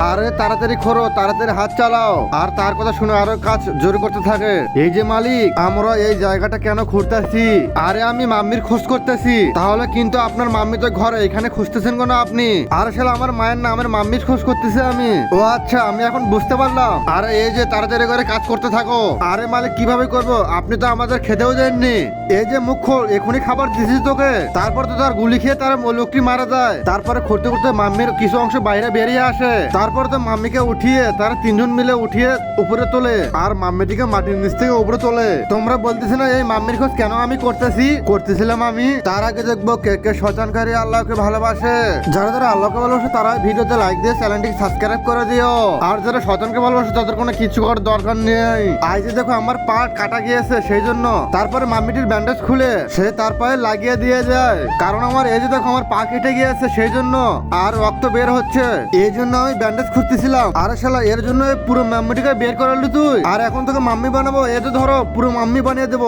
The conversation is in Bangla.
আরে তাড়াতাড়ি খোরো, তাড়াতাড়ি হাত চালাও। আর তার কথা শুনে আরো কাজ জোর করতে থাকে। এই যে মালিক, আমরা এই জায়গাটা কেন খুঁজতেছি? আরে আমি মাম্মির খোঁজ করতেছি। তাহলে কিন্তু আপনার মাম্মি তো ঘরে, এখানে খুঁজতেছেন কেন আপনি? আর আসলে আমার মায়ের নামের মাম্মির খোঁজ করতেছি আমি। ও আচ্ছা, আমি এখন বুঝতে পারলাম। আরে এই যে তাড়াতাড়ি করে কাজ করতে থাকো। আরে মালিক কিভাবে করবো? আপনি তো আমাদের খেতেও দেননি। এই যে মুখ খোল, এখনই খাবার দিছি তোকে। তারপর তো তার গুলি খেয়ে তার লোকটি মারা যায়। তারপরে করতে করতে মাম্মির কিছু অংশ বাইরে বেরিয়ে আসে। তারপর তো মাম্মিকে উঠিয়ে তারা তিনজন মিলে উঠিয়ে উপরে তোলে, আর মাম্মিটিকে মাটির নিচ থেকে উপরে তোলে। তোমরা বলতেছি না এই মাম্মির খোঁজ কেন আমি করতেছিলাম আমি? তার আগে দেখবো কে কে শয়তানকারী আল্লাহকে ভালোবাসে। যারা যারা আল্লাহকে ভালোবাসে তারা ভিডিওতে লাইক দিয়ে চ্যানেলটিকে সাবস্ক্রাইব করে দিও। আর যারা শয়তানকে ভালোবাসে তাদের কোনো কিছু করার দরকার নেই। আজ যে দেখো আমার পা কাটা গিয়েছে, সেই জন্য তারপরে মাম্মিটির ব্যান্ডেজ খুলে সে তার পায়ে লাগিয়ে দিয়ে যায়। কারণ আমার এই যে দেখো আমার পা কেটে গিয়েছে, সেই জন্য আর রক্ত বের হচ্ছে, এই জন্য আমি ব্যান্ডেজ খুঁজতেছিলাম। আরে শালা, এর জন্য পুরো মাম্মিটিকে বের করালি তুই? আর এখন তোকে মাম্মি বানাবো, এই তো ধরো পুরো মাম্মি বানিয়ে দেবো।